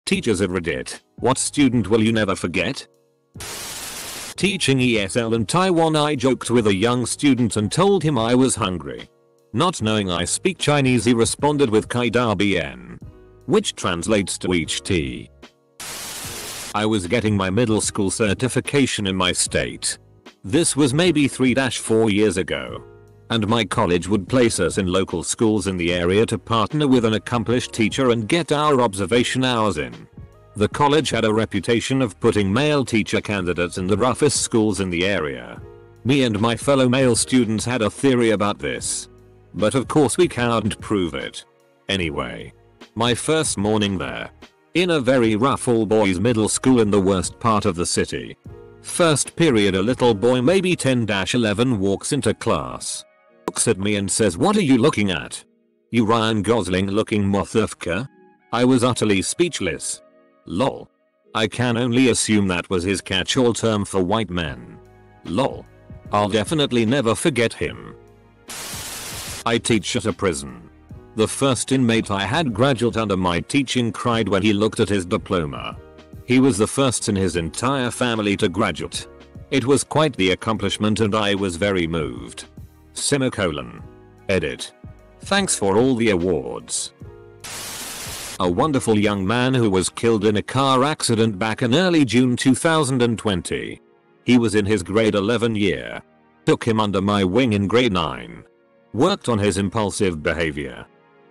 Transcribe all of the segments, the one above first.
Teachers of Reddit, what student will you never forget? Teaching ESL in Taiwan, I joked with a young student and told him I was hungry. Not knowing I speak Chinese, he responded with Kai Da Bien, which translates to each tea. I was getting my middle school certification in my state. This was maybe 3-4 years ago. And my college would place us in local schools in the area to partner with an accomplished teacher and get our observation hours in. The college had a reputation of putting male teacher candidates in the roughest schools in the area. Me and my fellow male students had a theory about this. But of course we can't prove it. Anyway, my first morning there. In a very rough all boys middle school in the worst part of the city. First period, a little boy maybe 10-11 walks into class. Looks at me and says, "What are you looking at? You Ryan Gosling looking motherfucker?" I was utterly speechless. Lol. I can only assume that was his catch-all term for white men. Lol. I'll definitely never forget him. I teach at a prison. The first inmate I had graduate under my teaching cried when he looked at his diploma. He was the first in his entire family to graduate. It was quite the accomplishment and I was very moved. Semicolon. Edit. Thanks for all the awards. A wonderful young man who was killed in a car accident back in early June 2020. He was in his grade 11 year. Took him under my wing in grade 9. Worked on his impulsive behavior,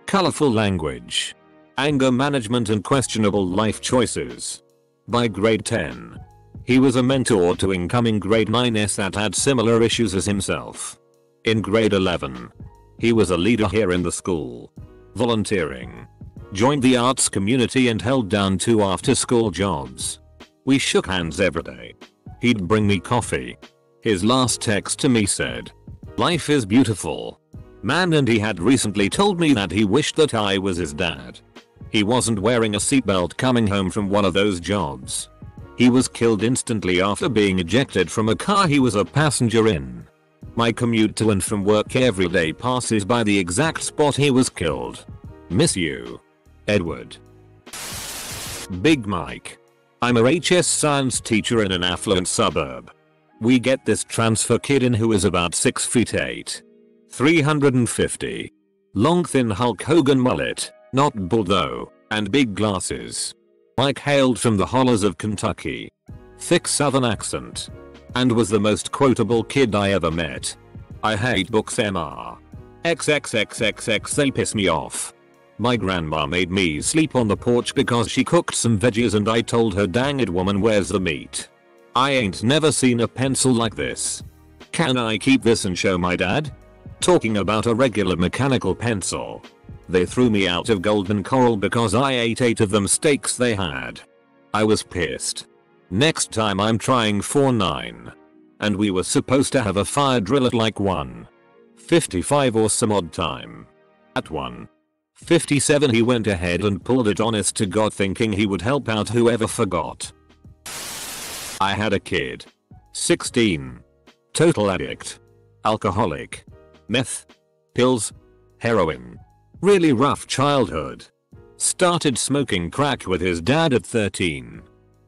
colorful language, anger management and questionable life choices. By grade 10, he was a mentor to incoming grade 9s that had similar issues as himself. In grade 11, he was a leader here in the school. Volunteering. Joined the arts community and held down 2 after-school jobs. We shook hands every day. He'd bring me coffee. His last text to me said, "Life is beautiful, man," and he had recently told me that he wished that I was his dad. He wasn't wearing a seatbelt coming home from one of those jobs. He was killed instantly after being ejected from a car he was a passenger in. My commute to and from work every day passes by the exact spot he was killed. Miss you. Edward. Big Mike. I'm a HS science teacher in an affluent suburb. We get this transfer kid in who is about 6 feet 8. 350. Long thin Hulk Hogan mullet, not bald though, and big glasses. Mike hailed from the hollers of Kentucky. Thick southern accent. And was the most quotable kid I ever met. I hate books MR. XXXXX, they piss me off. My grandma made me sleep on the porch because she cooked some veggies and I told her, "Dang it woman, where's the meat? I ain't never seen a pencil like this. Can I keep this and show my dad?" Talking about a regular mechanical pencil. They threw me out of Golden Corral because I ate 8 of them steaks they had. I was pissed. Next time I'm trying 4-9. And we were supposed to have a fire drill at like 1:55 or some odd time. At 1:57 he went ahead and pulled it, honest to God, thinking he would help out whoever forgot. I had a kid. 16. Total addict. Alcoholic. Meth. Pills. Heroin. Really rough childhood. Started smoking crack with his dad at 13.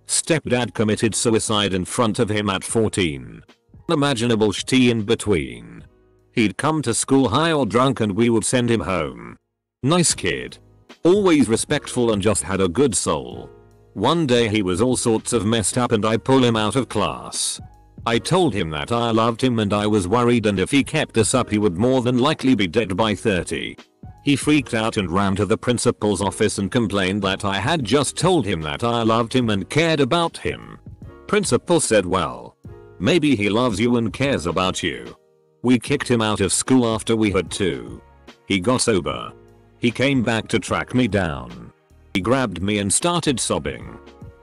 Stepdad committed suicide in front of him at 14. Unimaginable shitty in between. He'd come to school high or drunk and we would send him home. Nice kid. Always respectful and just had a good soul. One day he was all sorts of messed up and I pulled him out of class. I told him that I loved him and I was worried, and if he kept this up he would more than likely be dead by 30. He freaked out and ran to the principal's office and complained that I had just told him that I loved him and cared about him. Principal said, "Well, maybe he loves you and cares about you." We kicked him out of school after we had to. He got sober. He came back to track me down. He grabbed me and started sobbing.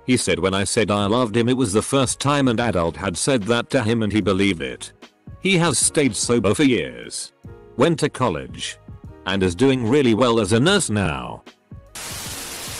He said when I said I loved him it was the first time an adult had said that to him and he believed it. He has stayed sober for years. Went to college. And is doing really well as a nurse now.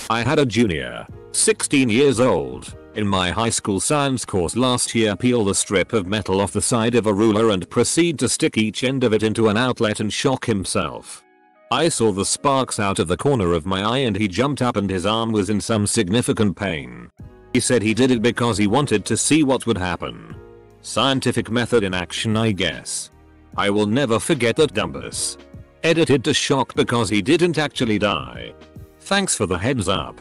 I had a junior, 16 years old, in my high school science course last year peel the strip of metal off the side of a ruler and proceed to stick each end of it into an outlet and shock himself. I saw the sparks out of the corner of my eye and he jumped up and his arm was in some significant pain. He said he did it because he wanted to see what would happen. Scientific method in action, I guess. I will never forget that Dumbus. Edited to shock because he didn't actually die. Thanks for the heads up.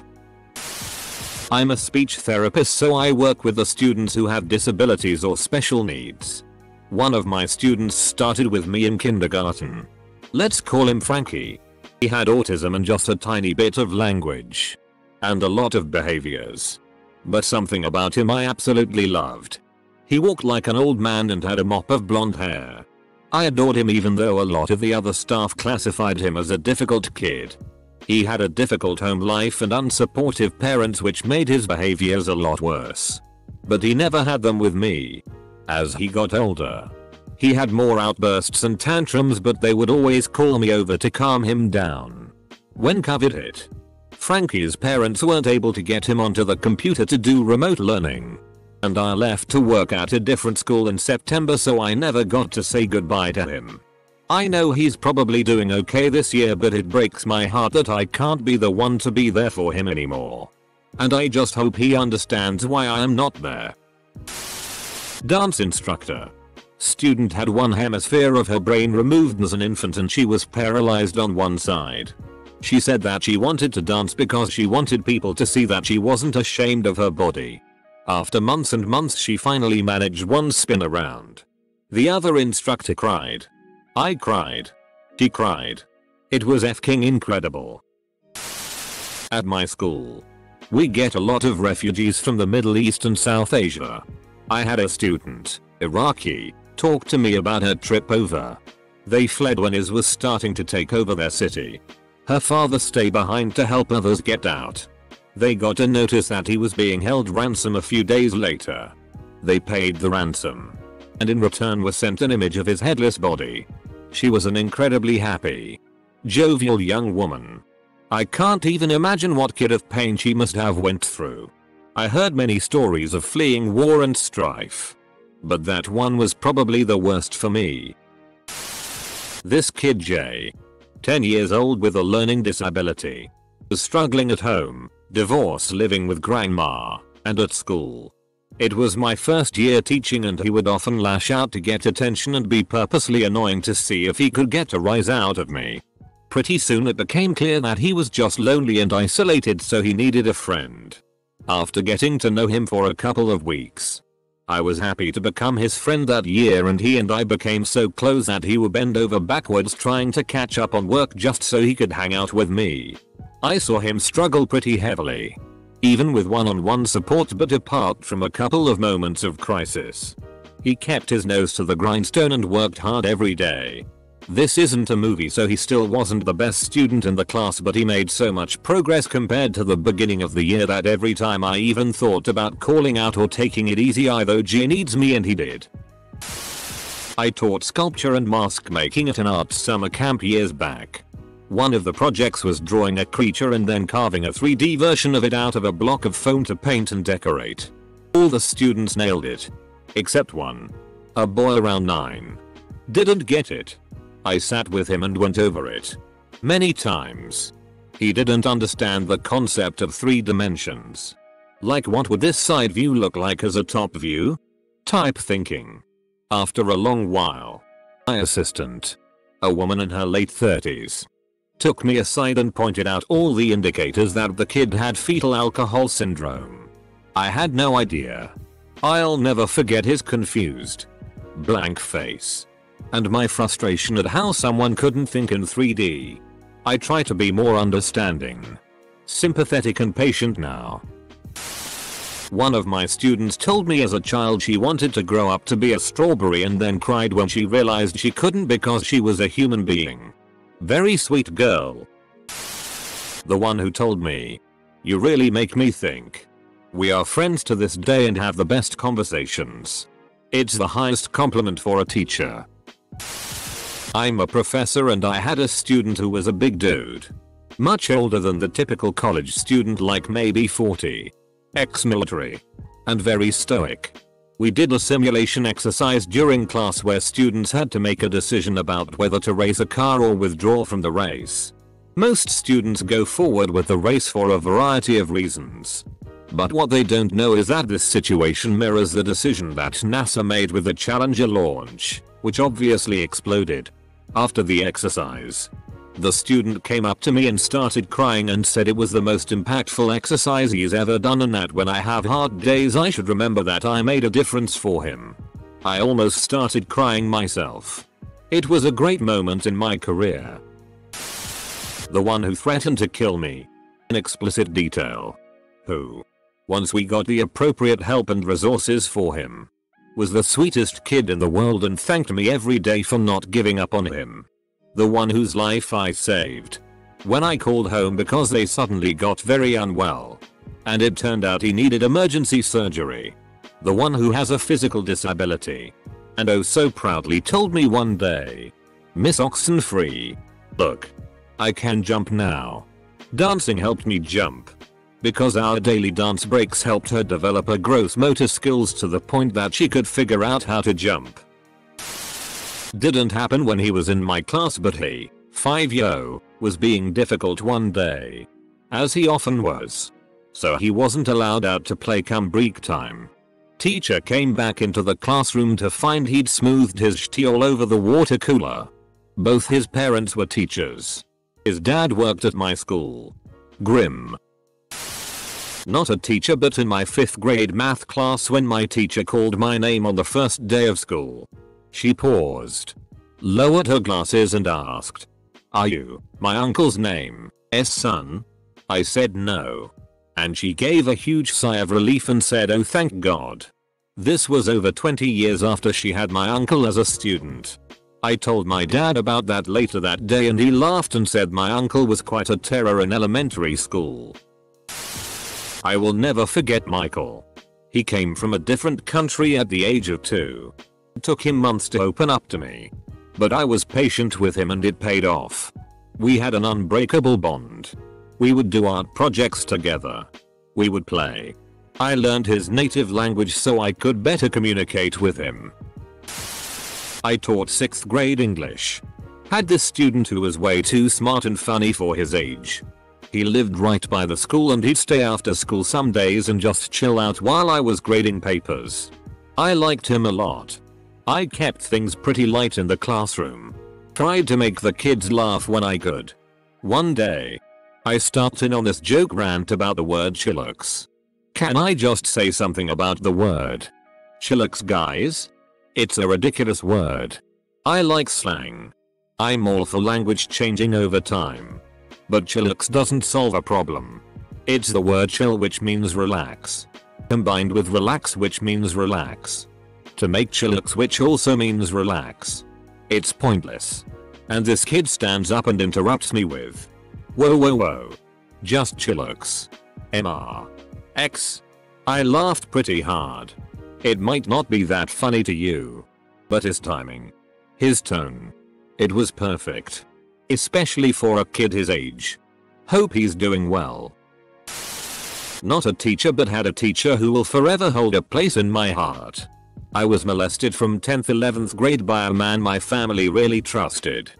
I'm a speech therapist, so I work with the students who have disabilities or special needs. One of my students started with me in kindergarten. Let's call him Frankie. He had autism and just a tiny bit of language. And a lot of behaviors. But something about him I absolutely loved. He walked like an old man and had a mop of blonde hair. I adored him even though a lot of the other staff classified him as a difficult kid. He had a difficult home life and unsupportive parents, which made his behaviors a lot worse. But he never had them with me. As he got older, he had more outbursts and tantrums, but they would always call me over to calm him down. When COVID hit, Frankie's parents weren't able to get him onto the computer to do remote learning. And I left to work at a different school in September, so I never got to say goodbye to him. I know he's probably doing okay this year, but it breaks my heart that I can't be the one to be there for him anymore. And I just hope he understands why I am not there. Dance instructor. Student had one hemisphere of her brain removed as an infant and she was paralyzed on one side. She said that she wanted to dance because she wanted people to see that she wasn't ashamed of her body. After months and months she finally managed one spin around. The other instructor cried. I cried. She cried. It was f***ing incredible. At my school, we get a lot of refugees from the Middle East and South Asia. I had a student, Iraqi, talk to me about her trip over. They fled when IS was starting to take over their city. Her father stayed behind to help others get out. They got a notice that he was being held ransom a few days later. They paid the ransom. And in return was sent an image of his headless body. She was an incredibly happy, jovial young woman. I can't even imagine what kind of pain she must have went through. I heard many stories of fleeing war and strife. But that one was probably the worst for me. This kid Jay, 10 years old with a learning disability, was struggling at home, divorced, living with grandma, and at school. It was my first year teaching and he would often lash out to get attention and be purposely annoying to see if he could get a rise out of me. Pretty soon it became clear that he was just lonely and isolated, so he needed a friend. After getting to know him for a couple of weeks, I was happy to become his friend that year, and he and I became so close that he would bend over backwards trying to catch up on work just so he could hang out with me. I saw him struggle pretty heavily, even with one-on-one support, but apart from a couple of moments of crisis, he kept his nose to the grindstone and worked hard every day. This isn't a movie, so he still wasn't the best student in the class, but he made so much progress compared to the beginning of the year that every time I even thought about calling out or taking it easy, I thought G needs me, and he did. I taught sculpture and mask making at an art summer camp years back. One of the projects was drawing a creature and then carving a 3D version of it out of a block of foam to paint and decorate. All the students nailed it. Except one. A boy around 9. Didn't get it. I sat with him and went over it many times. He didn't understand the concept of 3 dimensions. Like, what would this side view look like as a top view? Type thinking. After a long while, my assistant, a woman in her late 30s, took me aside and pointed out all the indicators that the kid had fetal alcohol syndrome. I had no idea. I'll never forget his confused, blank face, and my frustration at how someone couldn't think in 3D. I try to be more understanding, sympathetic and patient now. One of my students told me as a child she wanted to grow up to be a strawberry and then cried when she realized she couldn't because she was a human being. Very sweet girl. The one who told me, "You really make me think." We are friends to this day and have the best conversations. It's the highest compliment for a teacher. I'm a professor and I had a student who was a big dude. Much older than the typical college student, like maybe 40. Ex-military. And very stoic. We did a simulation exercise during class where students had to make a decision about whether to race a car or withdraw from the race. Most students go forward with the race for a variety of reasons. But what they don't know is that this situation mirrors the decision that NASA made with the Challenger launch, which obviously exploded. After the exercise, the student came up to me and started crying and said it was the most impactful exercise he's ever done, and that when I have hard days I should remember that I made a difference for him. I almost started crying myself. It was a great moment in my career. The one who threatened to kill me. In explicit detail. Who, once we got the appropriate help and resources for him, was the sweetest kid in the world and thanked me every day for not giving up on him. The one whose life I saved when I called home because they suddenly got very unwell and it turned out he needed emergency surgery. The one who has a physical disability and oh so proudly told me one day, "Miss Oxenfree, look, I can jump now." Dancing helped me jump because our daily dance breaks helped her develop her gross motor skills to the point that she could figure out how to jump. Didn't happen when he was in my class, but he, 5-year, was being difficult one day, as he often was. So he wasn't allowed out to play come break time. Teacher came back into the classroom to find he'd smoothed his shitty all over the water cooler. Both his parents were teachers. His dad worked at my school. Grim. Not a teacher, but in my 5th grade math class when my teacher called my name on the first day of school. She paused, lowered her glasses and asked, "Are you my uncle's name's son?" I said no. And she gave a huge sigh of relief and said, "Oh thank God." This was over 20 years after she had my uncle as a student. I told my dad about that later that day and he laughed and said my uncle was quite a terror in elementary school. I will never forget Michael. He came from a different country at the age of 2. It took him months to open up to me. But I was patient with him and it paid off. We had an unbreakable bond. We would do art projects together. We would play. I learned his native language so I could better communicate with him. I taught 6th grade English. Had this student who was way too smart and funny for his age. He lived right by the school and he'd stay after school some days and just chill out while I was grading papers. I liked him a lot. I kept things pretty light in the classroom. Tried to make the kids laugh when I could. One day, I started on this joke rant about the word chillax. Can I just say something about the word chillax, guys? It's a ridiculous word. I like slang. I'm all for language changing over time. But chillax doesn't solve a problem. It's the word chill, which means relax, combined with relax, which means relax, to make chillax, which also means relax. It's pointless. And this kid stands up and interrupts me with, "Whoa whoa whoa. Just chillax. MRX. I laughed pretty hard. It might not be that funny to you, but his timing, his tone, it was perfect. Especially for a kid his age. Hope he's doing well. Not a teacher, but had a teacher who will forever hold a place in my heart. I was molested from 10th 11th grade by a man my family really trusted.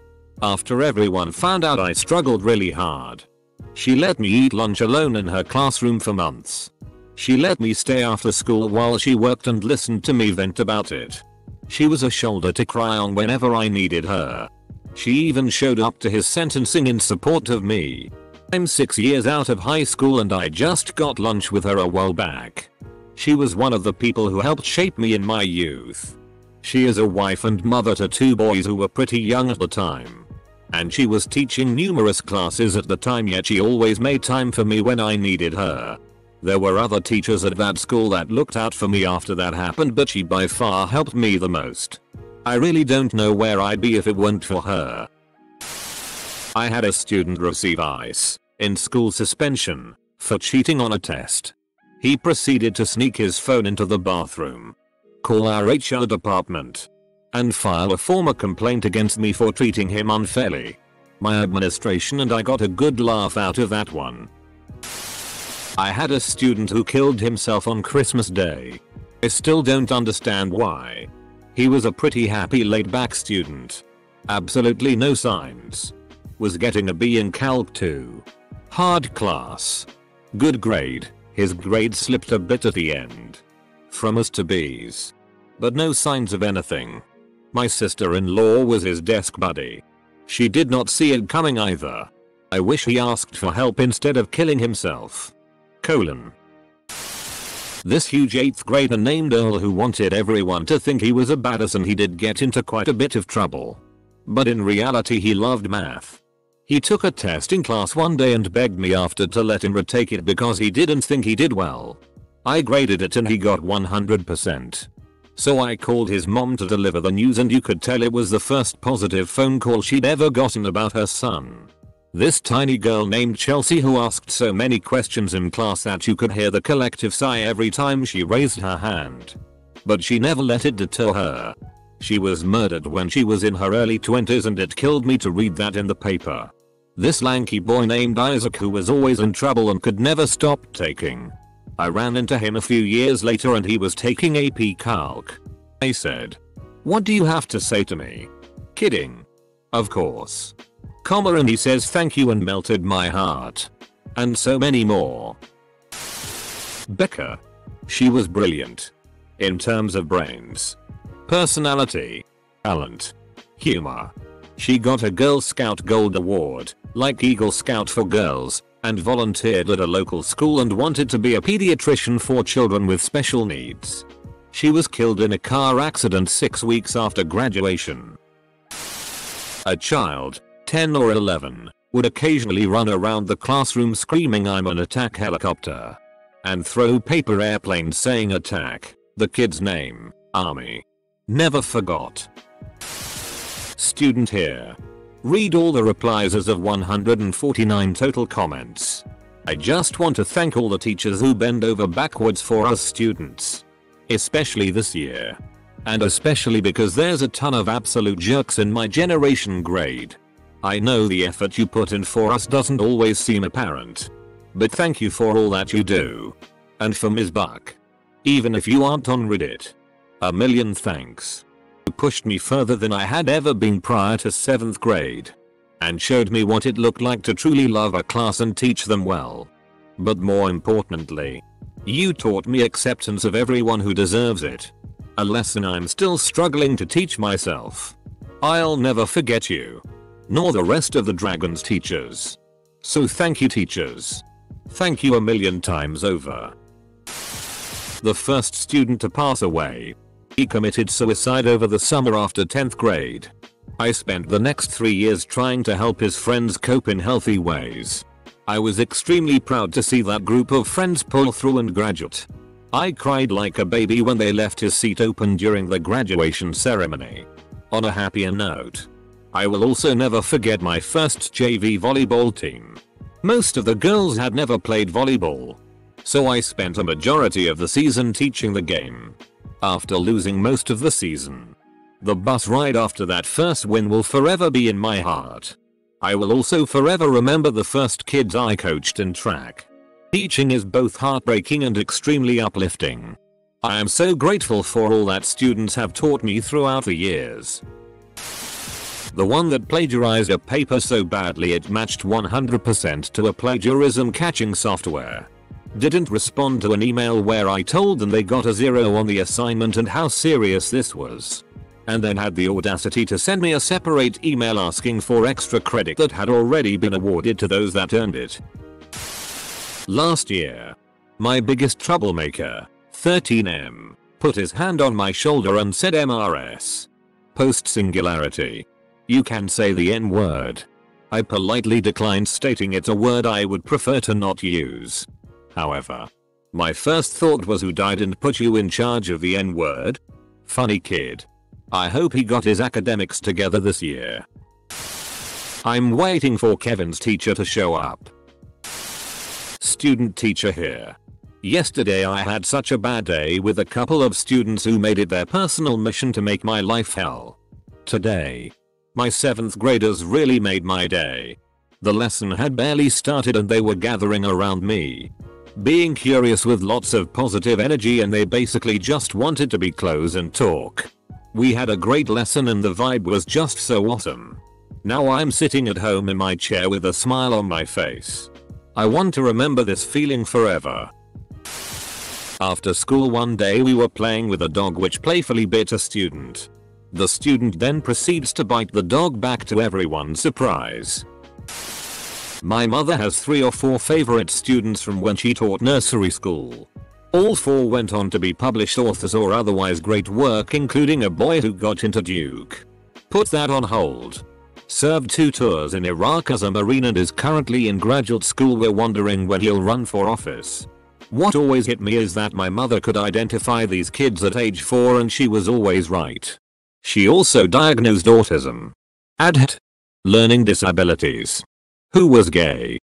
After everyone found out, I struggled really hard. She let me eat lunch alone in her classroom for months. She let me stay after school while she worked and listened to me vent about it. She was a shoulder to cry on whenever I needed her. She even showed up to his sentencing in support of me. I'm 6 years out of high school and I just got lunch with her a while back. She was one of the people who helped shape me in my youth. She is a wife and mother to 2 boys who were pretty young at the time. And she was teaching numerous classes at the time, yet she always made time for me when I needed her. There were other teachers at that school that looked out for me after that happened, but she by far helped me the most. I really don't know where I'd be if it weren't for her. I had a student receive ICE, in-school suspension, for cheating on a test. He proceeded to sneak his phone into the bathroom, call our HR department, and file a formal complaint against me for treating him unfairly. My administration and I got a good laugh out of that one. I had a student who killed himself on Christmas Day. I still don't understand why. He was a pretty happy laid back student. Absolutely no signs. Was getting a B in Calc 2. Hard class. Good grade. His grade slipped a bit at the end. From A's to B's. But no signs of anything. My sister-in-law was his desk buddy. She did not see it coming either. I wish he asked for help instead of killing himself. Colon. This huge 8th grader named Earl who wanted everyone to think he was a badass, and he did get into quite a bit of trouble. But in reality he loved math. He took a test in class one day and begged me after to let him retake it because he didn't think he did well. I graded it and he got 100%. So I called his mom to deliver the news, and you could tell it was the first positive phone call she'd ever gotten about her son. This tiny girl named Chelsea who asked so many questions in class that you could hear the collective sigh every time she raised her hand. But she never let it deter her. She was murdered when she was in her early 20s, and it killed me to read that in the paper. This lanky boy named Isaac who was always in trouble and could never stop taking. I ran into him a few years later and he was taking AP Calc. I said, "What do you have to say to me?" Kidding. Of course. Comma, and he says thank you and melted my heart. And so many more. Becca. She was brilliant. In terms of brains, personality, talent, humor. She got a Girl Scout Gold Award, like Eagle Scout for girls, and volunteered at a local school and wanted to be a pediatrician for children with special needs. She was killed in a car accident 6 weeks after graduation. A child, 10 or 11, would occasionally run around the classroom screaming "I'm an attack helicopter" and throw paper airplanes saying "attack," the kid's name, Army. Never forgot. Student here. Read all the replies as of 149 total comments. I just want to thank all the teachers who bend over backwards for us students. Especially this year. And especially because there's a ton of absolute jerks in my generation grade. I know the effort you put in for us doesn't always seem apparent. But thank you for all that you do. And for Ms. Buck. Even if you aren't on Reddit. A million thanks. You pushed me further than I had ever been prior to 7th grade. And showed me what it looked like to truly love a class and teach them well. But more importantly, you taught me acceptance of everyone who deserves it. A lesson I'm still struggling to teach myself. I'll never forget you. Nor the rest of the Dragons teachers. So thank you, teachers. Thank you a million times over. The first student to pass away. He committed suicide over the summer after 10th grade. I spent the next 3 years trying to help his friends cope in healthy ways. I was extremely proud to see that group of friends pull through and graduate. I cried like a baby when they left his seat open during the graduation ceremony. On a happier note, I will also never forget my first JV volleyball team. Most of the girls had never played volleyball. So I spent a majority of the season teaching the game. After losing most of the season, the bus ride after that first win will forever be in my heart. I will also forever remember the first kids I coached in track. Teaching is both heartbreaking and extremely uplifting. I am so grateful for all that students have taught me throughout the years. The one that plagiarized a paper so badly it matched 100% to a plagiarism catching software. Didn't respond to an email where I told them they got a 0 on the assignment and how serious this was. And then had the audacity to send me a separate email asking for extra credit that had already been awarded to those that earned it. Last year, my biggest troublemaker, 13M, put his hand on my shoulder and said MRS. Post singularity. You can say the N-word. I politely declined, stating it's a word I would prefer to not use. However, my first thought was, who died and put you in charge of the N-word? Funny kid. I hope he got his academics together this year. I'm waiting for Kevin's teacher to show up. Student teacher here. Yesterday I had such a bad day with a couple of students who made it their personal mission to make my life hell. Today, my 7th graders really made my day. The lesson had barely started and they were gathering around me. being curious with lots of positive energy, and they basically just wanted to be close and talk. We had a great lesson and the vibe was just so awesome. Now I'm sitting at home in my chair with a smile on my face. I want to remember this feeling forever. After school one day we were playing with a dog which playfully bit a student. The student then proceeds to bite the dog back to everyone's surprise. My mother has 3 or 4 favorite students from when she taught nursery school. All 4 went on to be published authors or otherwise great work, including a boy who got into Duke. Put that on hold. Served 2 tours in Iraq as a Marine and is currently in graduate school. We're wondering when he'll run for office. What always hit me is that my mother could identify these kids at age 4 and she was always right. She also diagnosed autism, ADHD, learning disabilities. Who was gay.